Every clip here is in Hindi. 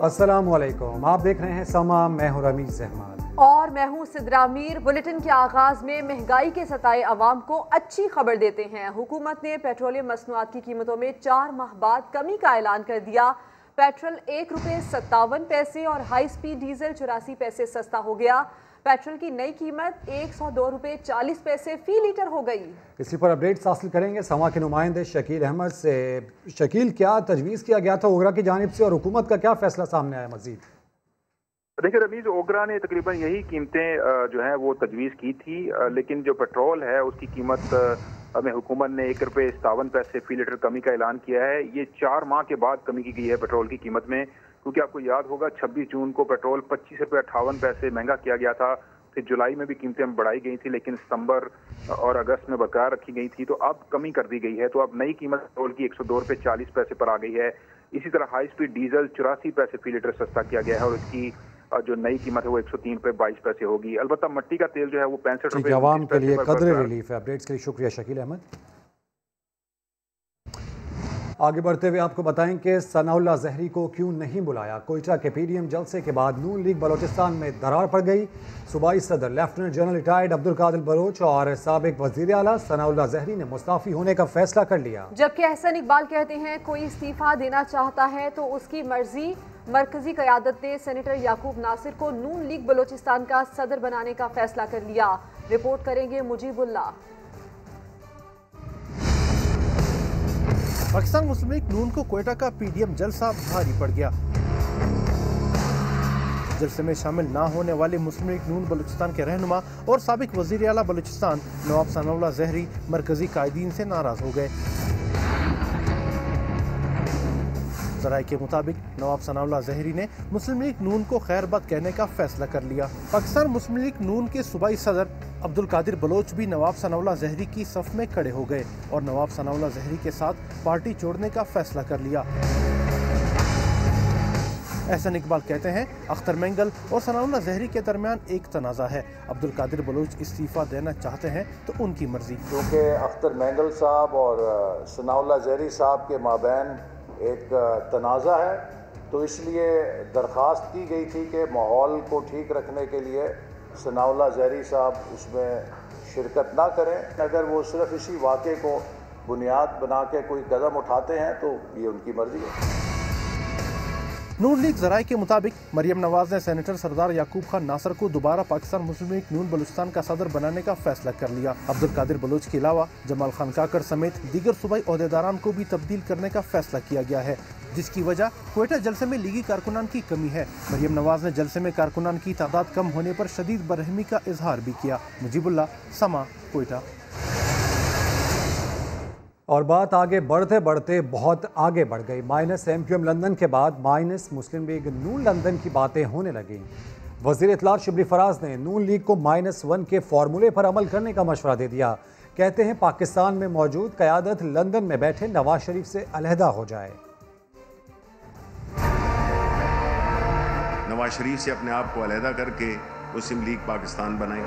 अस्सलामुअलैकुम, आप देख रहे हैं समा। मैं हूं रमीज अहमद और मैं हूं सिद्रा मीर। बुलेटिन के आगाज में महंगाई के सताए अवाम को अच्छी खबर देते हैं। हुकूमत ने पेट्रोलियम मसनूआत की कीमतों में 4 माह बाद कमी का ऐलान कर दिया। पेट्रोल ₹1.57 और हाई स्पीड डीजल 84 पैसे सस्ता हो गया। पेट्रोल की नई कीमत ₹102.40 फी लीटर हो गई। इसी पर अपडेट्स हासिल करेंगे समा के नुमाइंदे शकील अहमद से। शकील, क्या तजवीज़ किया गया था ओगरा की जानिब से और हुकूमत का क्या फैसला सामने आया मजीद? देखिए रमीज, ओगरा ने तकरीबन यही कीमतें जो है वो तजवीज़ की थी, लेकिन जो पेट्रोल है उसकी कीमत में हुकूमत ने ₹1.57 फी लीटर कमी का ऐलान किया है। ये 4 माह के बाद कमी की गई है पेट्रोल की कीमत में, क्योंकि आपको याद होगा 26 जून को पेट्रोल ₹25.58 महंगा किया गया था। फिर जुलाई में भी कीमतें बढ़ाई गई थी, लेकिन सितंबर और अगस्त में बरकरार रखी गई थी। तो अब कमी कर दी गई है। तो अब नई कीमत पेट्रोल की ₹102.40 पर आ गई है। इसी तरह हाई स्पीड डीजल 84 पैसे फी लीटर सस्ता किया गया है और इसकी जो नई कीमत है वो ₹103.22 होगी। अलबत्ता मिट्टी का तेल जो है वो ₹65 आवाम के लिए कदर रिलीफ है। अपडेट्स के लिए शुक्रिया शकील अहमद। आगे बढ़ते हुए आपको बताएं कि सनाउल्लाह जहरी को क्यों नहीं बुलाया। कोयटा के पीडीएम जलसे के बाद नून लीग बलोचिस्तान में दरार पड़ गई। सूबाई सदर lieutenant general retired Abdul Qadir Baloch और साबिक वजीर आला सनाउल्लाह जहरी ने मुस्ताफी होने का फैसला कर लिया। जबकि अहसन इकबाल कहते हैं कोई इस्तीफा देना चाहता है तो उसकी मर्जी। मरकजी क़यादत ने सेनेटर याकूब नासिर को नून लीग बलोचिस्तान का सदर बनाने का फैसला कर लिया। रिपोर्ट करेंगे मुजीबुल्लाह। पाकिस्तान मुस्लिम लीग नून को कोयटा का पीडीएम जलसा भारी पड़ गया। जलसे में शामिल ना होने वाले मुस्लिम लीग नून बलूचिस्तान के रहनुमा और साबिक वजीर आला बलूचिस्तान नवाब सनाउल्लाह जहरी मरकजी कायदीन से नाराज हो गए। ज़राए के मुताबिक नवाब सनाउल्लाह जहरी ने मुस्लिम लीग नून को खैरबद कहने का फैसला कर लिया। पाकिस्तान मुस्लिम लीग नून के सूबाई सदर अब्दुल कादिर बलोच भी नवाब सनाउल्लाह जहरी की सफ में खड़े हो गए और नवाब सनाउल्लाह जहरी के साथ पार्टी छोड़ने का फैसला कर लिया। एहसन इकबाल कहते हैं अख्तर मेंगल और सनाउल्लाह जहरी के दरमियान एक तनाज़ा है। अब्दुल कादिर बलोच इस्तीफ़ा देना चाहते हैं तो उनकी मर्जी। क्योंकि अख्तर मेंगल साहब और सनाउल्लाह जहरी साहब के माबैन एक तनाज़ा है, तो इसलिए दरख्वास्त की गई थी कि माहौल को ठीक रखने के लिए सनाउल्लाह जहरी साहब उसमें शिरकत ना करें। अगर वो सिर्फ इसी वाक़े को बुनियाद बना के कोई कदम उठाते हैं तो ये उनकी मर्जी है। नून लीग ज़राए के मुताबिक मरियम नवाज ने सेनेटर सरदार याकूब खान नासर को दोबारा पाकिस्तान मुस्लिम लीग नून बलूचिस्तान का सदर बनाने का फैसला कर लिया। अब्दुल कादिर बलोच के अलावा जमाल खान काकर समेत दीगर सूबाई ओहदेदारान को भी तब्दील करने का फैसला किया गया है, जिसकी वजह कोयटा जलसे में लीगी कारकुनान की कमी है। मरियम नवाज ने जलसे में कारकुनान की तादाद कम होने पर शदीद बरहमी का इजहार भी किया। मुजीबुल्लाह, समा, कोयटा। और बात आगे बढ़ते बढ़ते बहुत आगे बढ़ गई। माइनस MQM लंदन के बाद माइनस मुस्लिम लीग नून लंदन की बातें होने लगी। वज़ीर इत्तलात शिबली फराज ने नून लीग को -1 के फॉर्मूले पर अमल करने का मशवरा दे दिया। कहते हैं पाकिस्तान में मौजूद क़यादत लंदन में बैठे नवाज शरीफ से अलहदा हो जाए। नवाज शरीफ से अपने आप को अलहदा करके मुस्लिम लीग पाकिस्तान बनाए।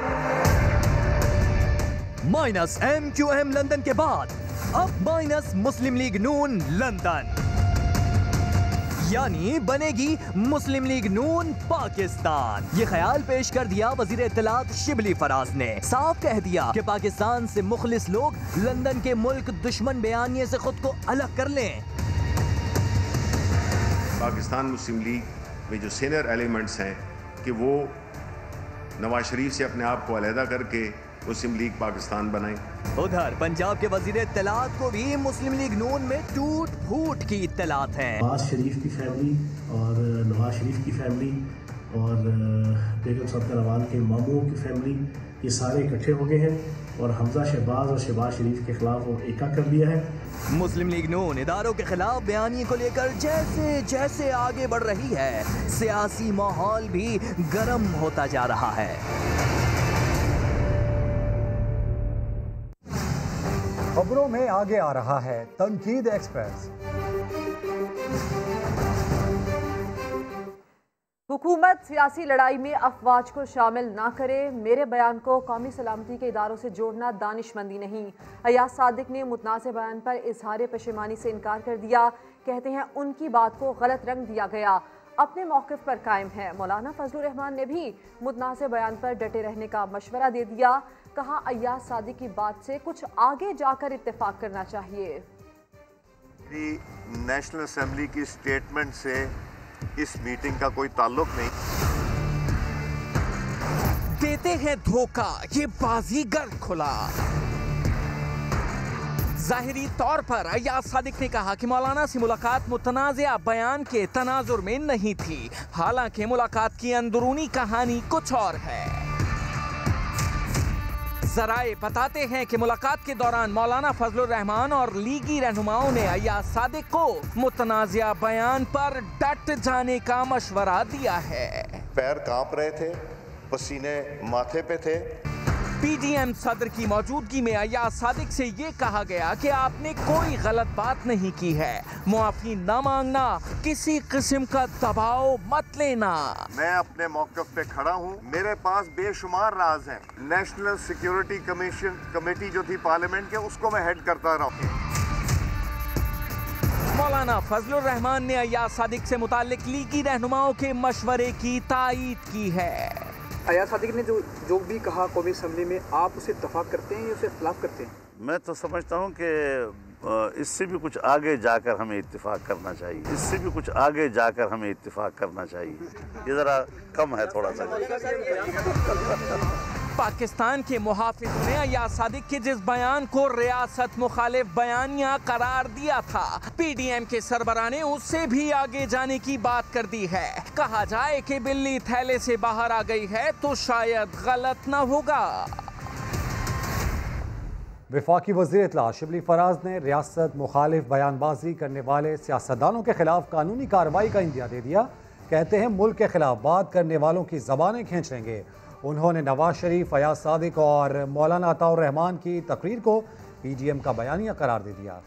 माइनस MQM लंदन के बाद अब माइनस मुस्लिम लीग नून लंदन, यानी बनेगी मुस्लिम लीग नून पाकिस्तान। ये ख्याल पेश कर दिया वजीर इत्तलात शिबली फराज ने। साफ कह दिया कि पाकिस्तान से मुखलिस लोग लंदन के मुल्क दुश्मन बयानिए से खुद को अलग कर लें। पाकिस्तान मुस्लिम लीग में जो सीनियर एलिमेंट्स हैं कि वो नवाज शरीफ से अपने आप को अलहदा करके मुस्लिम लीग पाकिस्तान बनाए। उधर पंजाब के वजीर इत्तलात को भी मुस्लिम लीग नून में टूट फूट की इत्तलात है। नवाज शरीफ की फैमिली और नवाज शरीफ की फैमिली और बेगम सत्तर अवान के मामू की फैमिली, ये सारे इकट्ठे हो गए हैं और हमजा शहबाज और शहबाज शरीफ के खिलाफ वो एका कर दिया है। मुस्लिम लीग नून इदारों के खिलाफ बयानी को लेकर जैसे जैसे आगे बढ़ रही है, सियासी माहौल भी गर्म होता जा रहा है। खबरों में आगे आ रहा है तनकीद एक्सप्रेस। हुकूमत सियासी लड़ाई में अफवाज को शामिल ना करे। मेरे बयान को कौमी सलामती के इदारों से जोड़ना दानिशमंदी नहीं। अयाज सादिक ने मुतनाज़ बयान पर इजहार पशेमानी से इनकार कर दिया। कहते हैं उनकी बात को गलत रंग दिया गया। अपने मौक़िफ़ पर कायम है। मौलाना फजलुर रहमान ने भी मुतनाज़ बयान पर डटे रहने का मशवरा दे दिया। कहा अय्याज सादिक की बात से कुछ आगे जाकर इत्तेफाक करना चाहिए। नेशनल असेंबली की स्टेटमेंट से इस मीटिंग का कोई ताल्लुक नहीं। देते हैं धोखा, ये बाजीगर खुला। जाहिरी तौर पर अय्याज सादिक ने कहा कि मौलाना से मुलाकात मुतनाज़िया बयान के तनाजुर में नहीं थी। हालांकि मुलाकात की अंदरूनी कहानी कुछ और है। जराए बताते हैं कि मुलाकात के दौरान मौलाना फजलुर रहमान और लीगी रहनुमाओं ने अय्याज सादिक को मुतनाज़िया बयान पर डट जाने का मशवरा दिया है। पैर कांप रहे थे, पसीने माथे पे थे। पीडीएम सदर की मौजूदगी में अय्याज सादिक से ये कहा गया कि आपने कोई गलत बात नहीं की है, मुआफी न मांगना, किसी किस्म का दबाव मत लेना। मैं अपने मौक़िफ़ पे खड़ा हूँ। मेरे पास बेशुमार राज हैं। नेशनल सिक्योरिटी कमेटी जो थी पार्लियामेंट के, उसको मैं हेड करता रहा। मौलाना फजलुर रहमान ने अय्याज सादिक से मुताल्लिक लीगी रहनुमाओं के मशवरे की तायीद की है। अय्याज सादिक ने जो भी कहा कौमी असम्बली में, आप उसे इत्तफाक करते हैं या उसे खिलाफ करते हैं? मैं तो समझता हूँ कि इससे भी कुछ आगे जाकर हमें इत्तिफाक करना चाहिए। इससे भी कुछ आगे जाकर हमें इत्तिफाक करना चाहिए। ये ज़रा कम है थोड़ा सा। पाकिस्तान के मुहाफिज ने अय्याज सादिक के जिस बयान को रियासत मुखालिफ बयानिया करार दिया था, पीडीएम के सरबराह ने उससे भी आगे जाने की बात कर दी है। कहा जाए कि बिल्ली थैले से बाहर आ गई है तो शायद गलत न होगा। वफाकी वज़ीर इत्तला शिबली फराज ने रियासत मुखालिफ बयानबाजी करने वाले सियासतदानों के खिलाफ कानूनी कार्रवाई का इंदिया दे दिया। कहते हैं मुल्क के खिलाफ बात करने वालों की ज़बानें खींच लेंगे। उन्होंने नवाज शरीफ, अय्याज सादिक और मौलाना अताउर रहमान की तकरीर को पीडीएम का बयानिया करार दे दिया।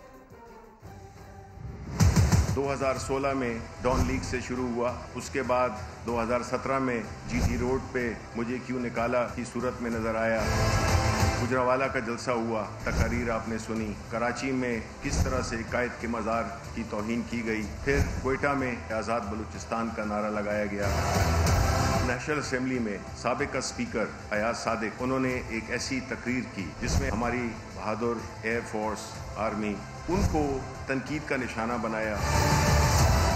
2016 में डॉन लीग से शुरू हुआ, उसके बाद 2017 में जीटी रोड पे मुझे क्यों निकाला की सूरत में नजर आया। गुजरावाला का जलसा हुआ, तकारीर आपने सुनी। कराची में किस तरह से कायद के मज़ार की तौहीन की गई। फिर कोयटा में आज़ाद बलूचिस्तान का नारा लगाया गया। नेशनल असेंबली में साबिका स्पीकर अय्याज सादिक, उन्होंने एक ऐसी तकरीर की जिसमें हमारी बहादुर एयरफोर्स, आर्मी, उनको तनकीद का निशाना बनाया।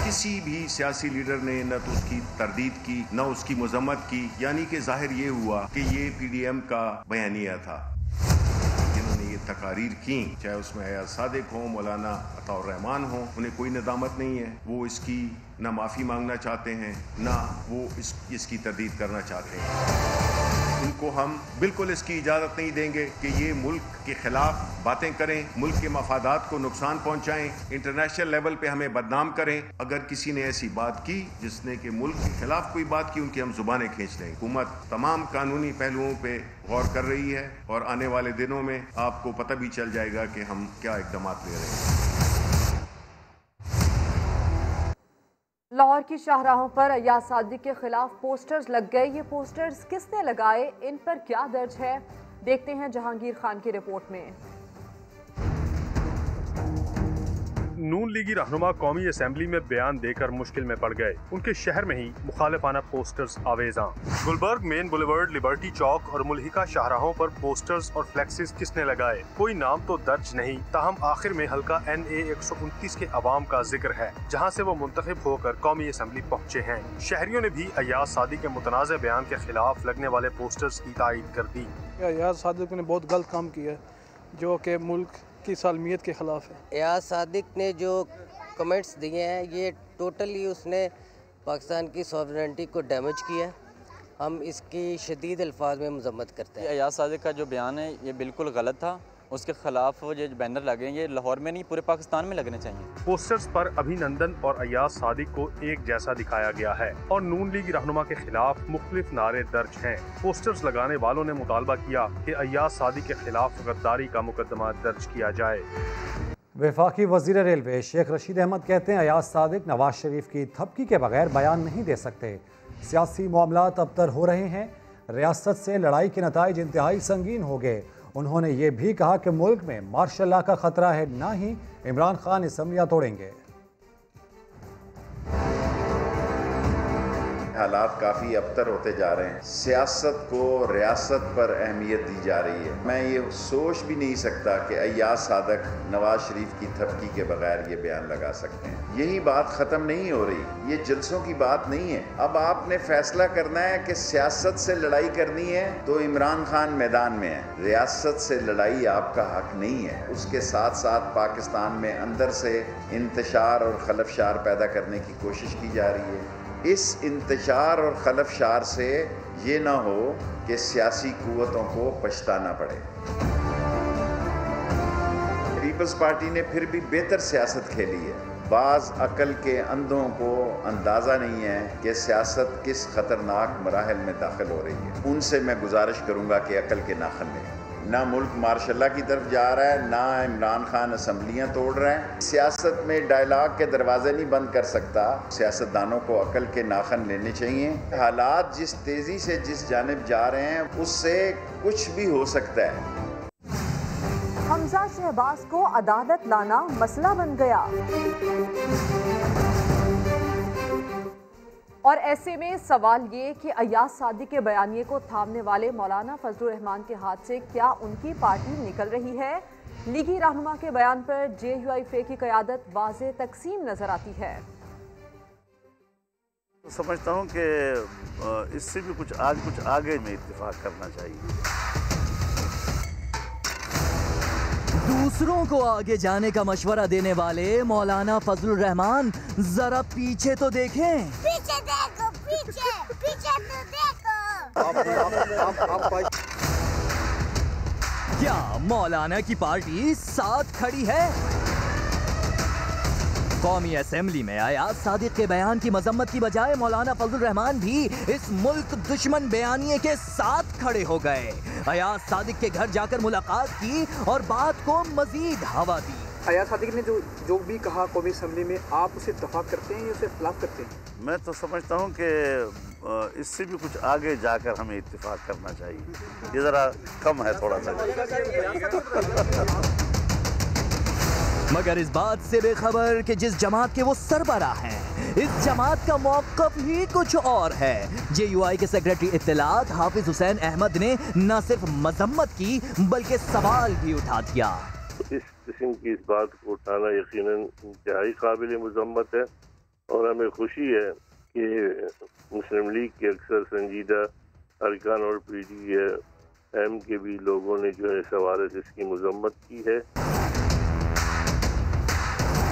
किसी भी सियासी लीडर ने न तो उसकी तरदीद की, न उसकी मजम्मत की। यानी कि जाहिर ये हुआ कि ये पीडीएम का बयानिया था। जिन्होंने ये तकारीर की, चाहे उसमें अय्याज सादिक हो, मौलाना अताउर रहमान हो, उन्हें कोई नदामत नहीं है। वो इसकी ना माफ़ी मांगना चाहते हैं, ना वो इसकी तरदीद करना चाहते हैं। उनको हम बिल्कुल इसकी इजाज़त नहीं देंगे कि ये मुल्क के ख़िलाफ़ बातें करें, मुल्क के मफादात को नुकसान पहुँचाएँ, इंटरनेशनल लेवल पे हमें बदनाम करें। अगर किसी ने ऐसी बात की जिसने कि मुल्क के ख़िलाफ़ कोई बात की, उनकी हम ज़ुबानें खींच लें। हुकूमत तमाम कानूनी पहलुओं पर गौर कर रही है और आने वाले दिनों में आपको पता भी चल जाएगा कि हम क्या इक़दाम ले रहे हैं। लाहौर की शाहराहों पर अय्याज सादिक के खिलाफ पोस्टर्स लग गए। ये पोस्टर्स किसने लगाए, इन पर क्या दर्ज है, देखते हैं जहांगीर खान की रिपोर्ट में। नून लीगी रहनुमा कौमी असम्बली में बयान देकर मुश्किल में पड़ गए। उनके शहर में ही मुखालिफाना पोस्टर्स आवेजा। Gulberg Main Boulevard, Liberty Chowk और मुल्हिका शाहराहों पर पोस्टर्स और फ्लेक्सिस किसने लगाए, कोई नाम तो दर्ज नहीं। ताहम आखिर में हल्का NA 129 के अवाम का जिक्र है, जहाँ से वो मुंतखब होकर कौमी असम्बली पहुँचे हैं। शहरियों ने भी अय्याज सादिक के मुतनाज़ बयान के खिलाफ लगने वाले पोस्टर्स की तायीद कर दी। अय्याज सादिक ने बहुत गलत काम किया जो कि मुल्क की सालमियत के खिलाफ है। अय्याज सादिक ने जो कमेंट्स दिए हैं, ये टोटली उसने पाकिस्तान की सॉवरेनिटी को डैमेज किया। हम इसकी शदीद अल्फाज में मजम्मत करते हैं। अय्याज सादिक का जो बयान है ये बिल्कुल गलत था। उसके खिलाफ जो बैनर लगे ये लाहौर में नहीं पूरे पाकिस्तान में लगने चाहिए। पोस्टर्स पर अभिनंदन और अय्याज सादिक को एक जैसा दिखाया गया है और नून लीग रहनुमा के खिलाफ मुख्तलिफ नारे दर्ज हैं। पोस्टर्स लगाने वालों ने मुतालबा किया कि अय्याज सादिक के खिलाफ गद्दारी का मुकदमा दर्ज किया जाए। वफाकी वज़ीर रेलवे शेख रशीद अहमद कहते हैं अय्याज सादिक नवाज शरीफ की थपकी के बगैर बयान नहीं दे सकते। सियासी मामलात अबतर हो रहे हैं, रियासत से लड़ाई के नताइज इंतहाई संगीन हो गए। उन्होंने ये भी कहा कि मुल्क में मार्शल लॉ का खतरा है, ना ही इमरान खान असम्बलियां तोड़ेंगे। हालात काफ़ी अबतर होते जा रहे हैं। सियासत को रियासत पर अहमियत दी जा रही है। मैं ये सोच भी नहीं सकता कि अय्याज सादक नवाज शरीफ की थपकी के बगैर ये बयान लगा सकते हैं। यही बात ख़त्म नहीं हो रही, ये जलसों की बात नहीं है। अब आपने फैसला करना है कि सियासत से लड़ाई करनी है तो इमरान खान मैदान में है। रियासत से लड़ाई आपका हक नहीं है। उसके साथ साथ पाकिस्तान में अंदर से इंतशार और खलफशार पैदा करने की कोशिश की जा रही है। इस इंतशार और खलफशार से ये ना हो कि सियासी कुव्वतों को पछताना पड़े। पीपल्स पार्टी ने फिर भी बेहतर सियासत खेली है। बाज अकल के अंधों को अंदाज़ा नहीं है कि सियासत किस खतरनाक मराहल में दाखिल हो रही है। उनसे मैं गुजारिश करूँगा कि अकल के नाखन लें। ना मुल्क मार्शल्ला की तरफ जा रहा है, ना इमरान खान असम्बलियाँ तोड़ रहे हैं। सियासत में डायलॉग के दरवाजे नहीं बंद कर सकता। सियासतदानों को अकल के नाखन लेने चाहिए। हालात जिस तेज़ी से जिस जानिब जा रहे हैं उससे कुछ भी हो सकता है। हमजा शहबाज को अदालत लाना मसला बन गया और ऐसे में सवाल ये कि अय्याज सादिक के बयानिए को थामने वाले मौलाना फजलुर रहमान के हाथ से क्या उनकी पार्टी निकल रही है? लीगी रहनुमा के बयान पर JUIF की क़यादत वाज़े तकसीम नजर आती है। समझता हूँ कि इससे भी कुछ आगे में इत्तेफाक करना चाहिए। दूसरों को आगे जाने का मशवरा देने वाले मौलाना फजलुर रहमान जरा पीछे तो देखें। पीछे देखो, पीछे तो देखो। क्या मौलाना की पार्टी साथ खड़ी है? कौमी असेंबली में अय्याज सादिक के बयान की मजम्मत की बजाय मौलाना फजलुर रहमान भी इस मुल्क दुश्मन बयानिए के साथ खड़े हो गए। अय्याज सादिक के घर जाकर मुलाकात की और बात को मजीद हवा दी। अय्याज सादिक ने जो भी कहा कौमी असेंबली में, आप उसे इत्तेफाक करते हैं या उसे खिलाफ करते हैं? मैं तो समझता हूँ कि इससे भी कुछ आगे जाकर हमें इत्तेफाक करना चाहिए। ये ज़रा कम है थोड़ा सा। मगर इस बात से बेखबर कि जिस जमात के वो सरबराह हैं, इस जमात का मौक़िफ़ ही कुछ और है। JUI के सेक्रेटरी इत्तलात हाफिज हुसैन अहमद ने न सिर्फ मजम्मत की बल्कि सवाल भी उठा दिया। इस किस्म की इस बात को उठाना यकीनन इंतहाई काबिल मजम्मत है और हमें खुशी है कि मुस्लिम लीग के अक्सर संजीदा अरकान और PDM के भी लोगों ने जो है सवाल से इसकी मजम्मत की है।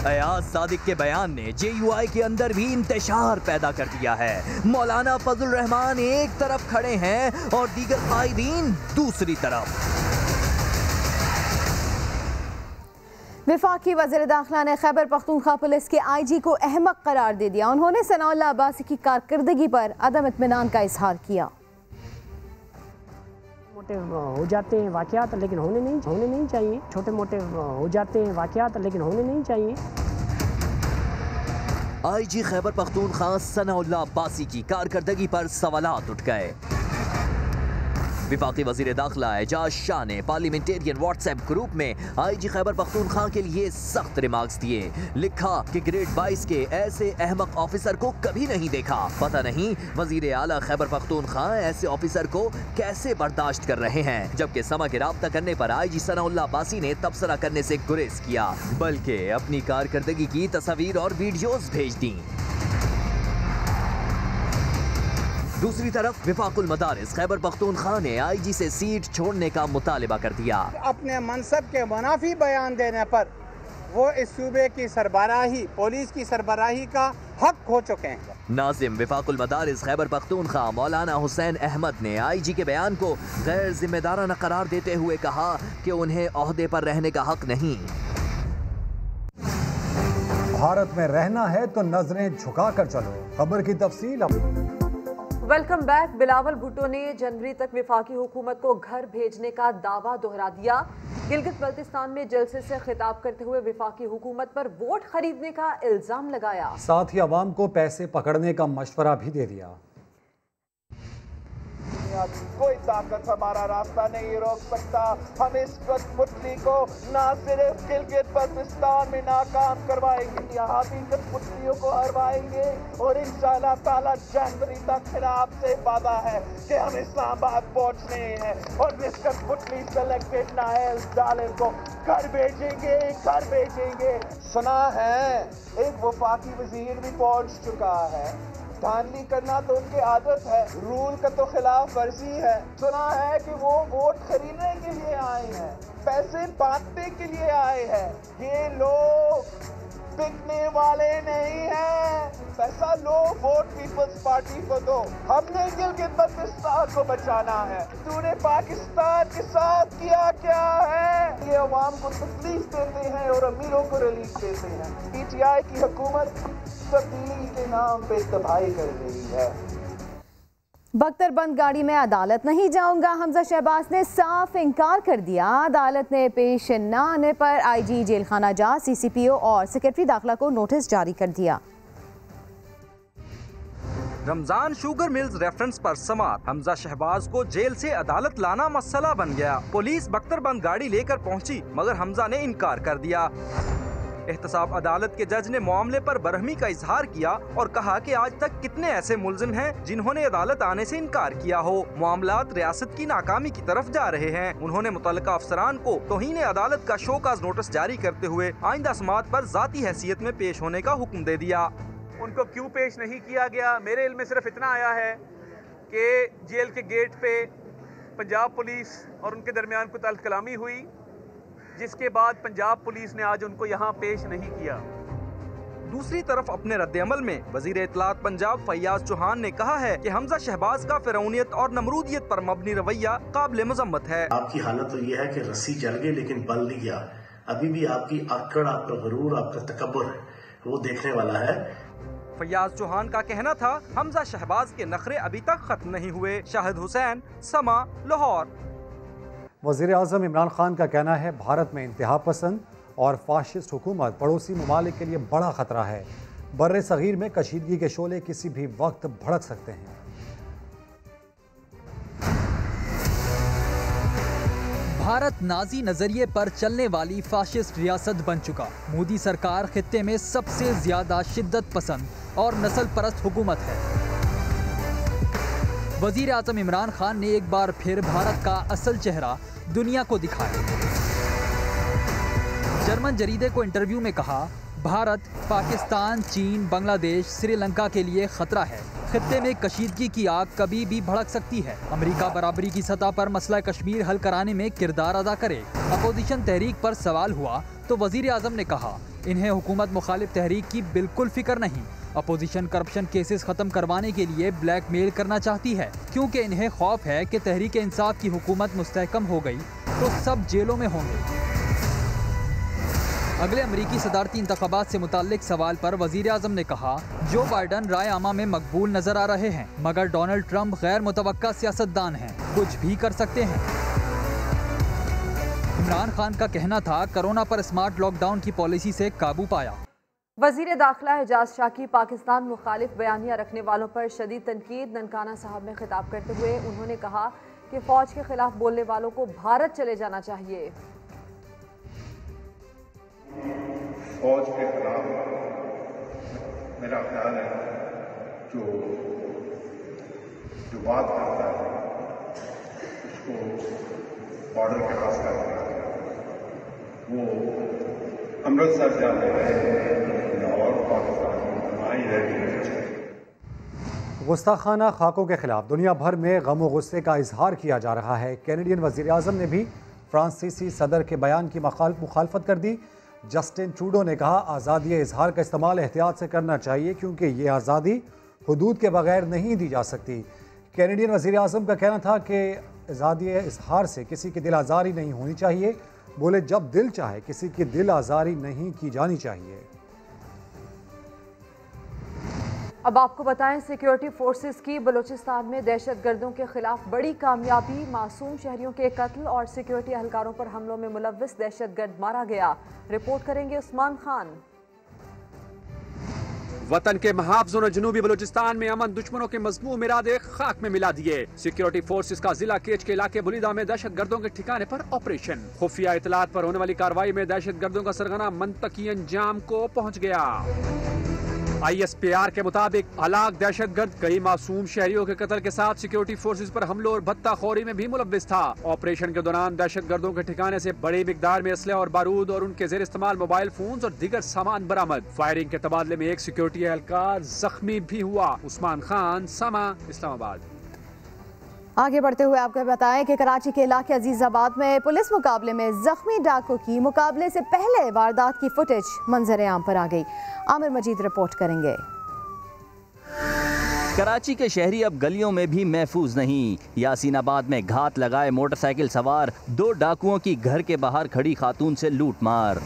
अय्याज सादिक के बयान ने JUI के अंदर भी इंतशार पैदा कर दिया है। मौलाना फजलुर रहमान एक तरफ खड़े हैं और दीगर कायदीन दूसरी तरफ। वफाकी वज़ीर दाखिला ने खैबर पख्तूनख्वा पुलिस के IG को अहमक करार दे दिया। उन्होंने सनाउल्लाह अब्बासी की कारकर्दगी पर अदम इत्मीनान का इजहार किया। मोटे हो जाते हैं वाक़यात लेकिन होने नहीं चाहिए। छोटे मोटे हो जाते हैं वाक़यात लेकिन होने नहीं चाहिए। IG खैबर पख्तूनख्वा सनाउल्लाह अब्बासी की कारकर्दगी पर सवालात उठ गए। विफाकी वज़ीर दाखिला एजाज शाह ने पार्लियामेंटेरियन व्हाट्सएप ग्रुप में IG खैबर पख्तूनख्वा के लिए सख्त रिमार्क्स दिए। लिखा कि ग्रेड 22 के ऐसे अहमक ऑफिसर को कभी नहीं देखा। पता नहीं वज़ीर आला खैबर पख्तूनख्वा ऐसे ऑफिसर को कैसे बर्दाश्त कर रहे हैं। जबकि समा के राब्ता करने पर IG सनाउल्लाह अब्बासी ने तबसरा करने से गुरेज किया, बल्कि अपनी कारकर्दगी की तस्वीर और वीडियोस भेज दी। दूसरी तरफ विफाकुल मदारिस खैबर पख्तूनख्वा ने IG से सीट छोड़ने का मुतालिबा कर दिया। अपने मनसब के मुनाफी बयान देने पर वो इस सूबे की सरबराही, पुलिस की सरबराही का हक खो चुके हैं। नाज़िम विफाकुल मदारिस खैबर पख्तूनख्वा मौलाना हुसैन अहमद ने IG के बयान को गैर जिम्मेदाराना करार देते हुए कहा कि उन्हें ओहदे पर रहने का हक नहीं। भारत में रहना है तो नजरें झुका कर चलो। खबर की तफसील अब। Welcome back. बिलावल भुट्टो ने जनवरी तक विफाकी हुकूमत को घर भेजने का दावा दोहरा दिया। गिलगित बल्तिस्तान में जलसे से खिताब करते हुए विफाकी हुकूमत पर वोट खरीदने का इल्जाम लगाया। साथ ही अवाम को पैसे पकड़ने का मशवरा भी दे दिया। दुनिया की कोई ताकत हमारा रास्ता नहीं रोक सकता। हम इस कठपुतली को ना सिर्फ गिलगित बल्तिस्तान में नाकाम करवाएंगे, यहाँ भी कठपुतलियों को हरवाएंगे और इंशाअल्लाह ताला जनवरी तक फिर आपसे वादा है कि हम इस्लामाबाद पहुँचने हैं और इस कठपुतली सेलेक्टेड नाइल डालर को घर भेजेंगे, घर भेजेंगे। सुना है एक वफाकी वजीर भी पहुंच चुका है। धांधली करना तो उनकी आदत है, रूल का तो खिलाफ वर्जी है। सुना है कि वो वोट खरीदने के लिए आए हैं, पैसे बांटने के लिए आए हैं। ये लोग बिकने वाले नहीं हैं। पैसा लो, वोट पीपल्स पार्टी को दो। हमने गिलगित बल्तिस्तान को बचाना है। तूने पाकिस्तान के साथ किया क्या है? ये अवाम को तकलीफ देते हैं और अमीरों को रिलीफ देते हैं। पीटीआई की हुकूमत तब्दीली के नाम पे तबाही कर रही है। बख्तरबंद गाड़ी में अदालत नहीं जाऊंगा, हमजा शहबाज ने साफ इनकार कर दिया। अदालत ने पेश न आने पर आईजी जेल खाना जा, सीसीपीओ और सेक्रेटरी दाखिला को नोटिस जारी कर दिया। रमजान शुगर मिल्स रेफरेंस पर समात, हमजा शहबाज को जेल से अदालत लाना मसला बन गया। पुलिस बख्तरबंद गाड़ी लेकर पहुंची मगर हमजा ने इनकार कर दिया। एहतसाब अदालत के जज ने मामले पर बरहमी का इजहार किया और कहा कि आज तक कितने ऐसे मुल्जिम हैं जिन्होंने अदालत आने से इनकार किया हो। मामलात रियासत की नाकामी की तरफ जा रहे हैं। उन्होंने मुतल्लिका अफसरान को तौहीन अदालत का शोकाज नोटिस जारी करते हुए आइंदा समात पर जाती हैसियत में पेश होने का हुक्म दे दिया। उनको क्यों पेश नहीं किया गया? मेरे इल्म में सिर्फ इतना आया है कि जेल के गेट पे पंजाब पुलिस और उनके दरमियान कोई तल्ख कलामी हुई, जिसके बाद पंजाब पुलिस ने आज उनको यहाँ पेश नहीं किया। दूसरी तरफ अपने रद्द-ए-अमल में वजीर इत्तलात पंजाब फैयाज चौहान ने कहा है कि हमजा शहबाज का फिरौनियत और नमरूदियत पर मबनी रवैया काबिल मजम्मत है। आपकी हालत तो ये है कि रस्सी जल गई लेकिन बल नहीं गया। अभी भी आपकी आकड़, आपका गरूर, आपका तकब्बुर है, वो देखने वाला है। फैयाज चौहान का कहना था हमजा शहबाज के नखरे अभी तक खत्म नहीं हुए। शाहिद हुसैन, समा, लाहौर। वज़ीर आज़म इमरान खान का कहना है भारत में इंतहा पसंद और फाशिस्ट हुकूमत पड़ोसी ममालिक के लिए बड़ा ख़तरा है। बर्रे सगीर में कशीदगी के शोले किसी भी वक्त भड़क सकते हैं। भारत नाजी नजरिए पर चलने वाली फाशिस्ट रियासत बन चुका। मोदी सरकार खित्ते में सबसे ज्यादा शिद्दत पसंद और नस्ल परस्त हुकूमत है। वजीर आज़म इमरान खान ने एक बार फिर भारत का असल चेहरा दुनिया को दिखाया। जर्मन जरीदे को इंटरव्यू में कहा, भारत पाकिस्तान, चीन, बांग्लादेश, श्रीलंका के लिए खतरा है। खित्ते में कशीदगी की आग कभी भी भड़क सकती है। अमेरिका बराबरी की सतह पर मसला कश्मीर हल कराने में किरदार अदा करे। अपोजिशन तहरीक पर सवाल हुआ तो वजीर आज़म ने कहा, इन्हें हुकूमत मुखालिफ तहरीक की बिल्कुल फिक्र नहीं। अपोजिशन करप्शन केसेस खत्म करवाने के लिए ब्लैकमेल करना चाहती है, क्योंकि इन्हें खौफ है कि तहरीक इंसाफ की हुकूमत मुस्तहकम हो गई तो सब जेलों में होंगे। अगले अमरीकी सदारती इंतखाबात से मुताल्लिक सवाल पर वजीर आज़म ने कहा, जो बाइडन राय आमा में मकबूल नजर आ रहे हैं, मगर डोनाल्ड ट्रंप गैर मुतवक्का सियासतदान हैं, कुछ भी कर सकते हैं। इमरान खान का कहना था, कोरोना पर स्मार्ट लॉकडाउन की पॉलिसी से काबू पाया। वज़ीर दाखिला एजाज शाकी पाकिस्तान मुखालिफ बयानिया रखने वालों पर शदीद तनकीद। ननकाना साहब में खिताब करते हुए उन्होंने कहा कि फ़ौज के खिलाफ बोलने वालों को भारत चले जाना चाहिए। फौज के खिलाफ मेरा ख्याल है जो बात करता है उसको बॉर्डर के पास करता है, वो अमृतसर जाने और पाकिस्तान में रहे। गुस्ताखाना खाकों के खिलाफ दुनिया भर में गम व गुस्से का इजहार किया जा रहा है। कैनेडियन वज़ीर आज़म ने भी फ्रांसीसी सदर के बयान की मुखालफत कर दी। जस्टिन ट्रूडो ने कहा, आज़ादी इजहार का इस्तेमाल एहतियात से करना चाहिए क्योंकि ये आज़ादी हुदूद के बगैर नहीं दी जा सकती। कैनेडियन वज़ीर आज़म का कहना था कि आज़ादी इजहार से किसी की दिल आज़ारी नहीं होनी चाहिए। बोले, जब दिल चाहे किसी की दिल आज़ारी नहीं की जानी चाहिए। अब आपको बताएं, सिक्योरिटी फोर्सेस की बलूचिस्तान में दहशतगर्दों के खिलाफ बड़ी कामयाबी। मासूम शहरियों के कत्ल और सिक्योरिटी एहलकारों पर हमलों में मुलव्विस दहशतगर्द मारा गया। रिपोर्ट करेंगे उस्मान खान। वतन के महाफजों ने जनूबी बलूचिस्तान में अमन दुश्मनों के मजमूम इरादे खाक में मिला दिए। सिक्योरिटी फोर्सेस का जिला केच के इलाके बुलीदा में दहशत गर्दों के ठिकाने पर ऑपरेशन। खुफिया इतलात पर होने वाली कार्रवाई में दहशत गर्दों का सरगना मंतकी अंजाम को पहुँच गया। ISPR के मुताबिक हलाक दहशतगर्द कई मासूम शहरियों के कत्ल के साथ सिक्योरिटी फोर्सेस पर हमलों और भत्ताखोरी में भी मुलव्विस था। ऑपरेशन के दौरान दहशत गर्दों के ठिकाने से बड़ी मिकदार में असलहा और बारूद और उनके जेर इस्तेमाल मोबाइल फोन्स और दीगर सामान बरामद। फायरिंग के तबादले में एक सिक्योरिटी एहलकार जख्मी भी हुआ। उस्मान खान, समा, इस्लामाबाद। आगे बढ़ते हुए आपको बताएं कि कराची के इलाके अजीजाबाद में पुलिस मुकाबले में जख्मी डाकू की मुकाबले से पहले वारदात की फुटेज मंजर आम पर आ गई। आमिर मजीद रिपोर्ट करेंगे। कराची के शहरी अब गलियों में भी महफूज नहीं। यासीनाबाद में घात लगाए मोटरसाइकिल सवार 2 डाकुओं की घर के बाहर खड़ी खातून से लूट मार।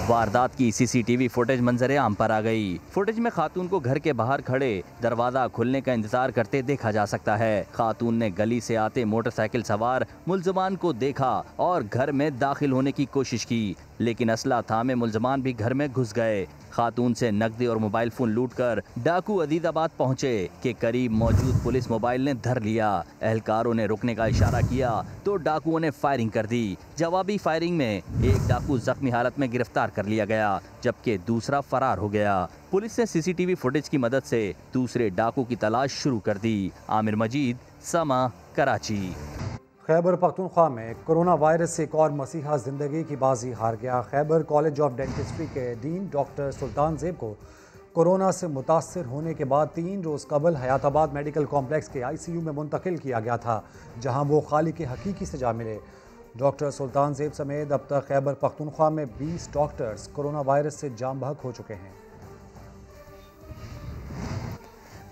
वारदात की CCTV फुटेज मंजर आम पर आ गई। फुटेज में खातून को घर के बाहर खड़े दरवाजा खुलने का इंतजार करते देखा जा सकता है। खातून ने गली से आते मोटरसाइकिल सवार मुलजमान को देखा और घर में दाखिल होने की कोशिश की, लेकिन असला थामे मुलजमान भी घर में घुस गए। खातून से नकदी और मोबाइल फोन लूटकर डाकू अजीजाबाद पहुंचे कि करीब मौजूद पुलिस मोबाइल ने धर लिया। एहलकारों ने रुकने का इशारा किया तो डाकुओं ने फायरिंग कर दी। जवाबी फायरिंग में एक डाकू जख्मी हालत में गिरफ्तार कर लिया गया, जबकि दूसरा फरार हो गया। पुलिस ने CCTV फुटेज की मदद से दूसरे डाकू की तलाश शुरू कर दी। आमिर मजीद, समा, कराची। खैबर पख्तूनख्वा में कोरोना वायरस से एक और मसीहा जिंदगी की बाजी हार गया। खैबर कॉलेज ऑफ डेंटिस्ट्री के डीन डॉक्टर सुल्तान ज़ेब को कोरोना से मुतासर होने के बाद 3 रोज़ कबल हयाताबाद मेडिकल कॉम्प्लेक्स के ICU में मुंतकिल किया गया था, जहां वो खाली के हकीकी से जा मिले। डॉक्टर सुल्तान ज़ेब समेत अब तक खैबर पख्तूनख्वा में 20 डॉक्टर्स कोरोना वायरस से जाम बहक हो चुके हैं।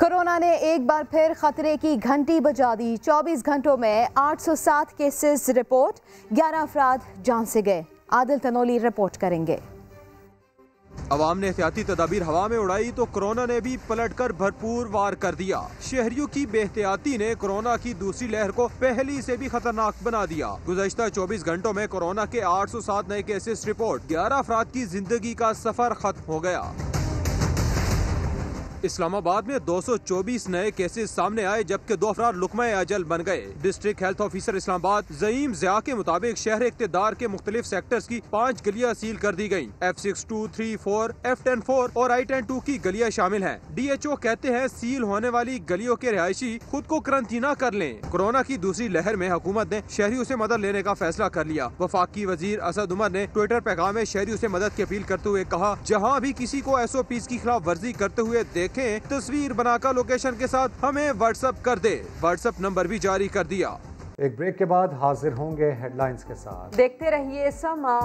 कोरोना ने एक बार फिर खतरे की घंटी बजा दी। 24 घंटों में 807 केसेस रिपोर्ट, 11 अफराद जान से गए। आदिल तनोली रिपोर्ट करेंगे। अवाम ने एहतियाती तदाबीर हवा में उड़ाई तो कोरोना ने भी पलटकर भरपूर वार कर दिया। शहरियों की बेहतियाती ने कोरोना की दूसरी लहर को पहली से भी खतरनाक बना दिया। गुज़श्ता 24 घंटों में कोरोना के 807 नए केसेस रिपोर्ट, 11 अफराद की जिंदगी का सफर खत्म हो गया। इस्लामाबाद में 224 नए केसेस सामने आए, जबकि 2 अफराद लुकमा अजल बन गए। District health officer Islamabad Zaeem Zia के मुताबिक शहर इक़्तिदार के मुख्तलिफ सेक्टर्स की 5 गलियां सील कर दी गयी। F6234, F104 और I102 की गलियां शामिल हैं। DHO कहते हैं सील होने वाली गलियों के रिहायशी खुद को करंटीना कर लें। कोरोना की दूसरी लहर में हुकूमत ने शहरियों से मदद लेने का फैसला कर लिया। वफाकी वजीर असद उमर ने ट्विटर पैगाम में शहरियों से मदद की अपील करते हुए कहा, जहाँ भी किसी को SOPs की खिलाफ वर्जी करते हुए देखें, तस्वीर बनाकर लोकेशन के साथ हमें व्हाट्सएप कर दे। व्हाट्सएप नंबर भी जारी कर दिया। एक ब्रेक के बाद हाजिर होंगे हेडलाइंस के साथ। देखते रहिए समा।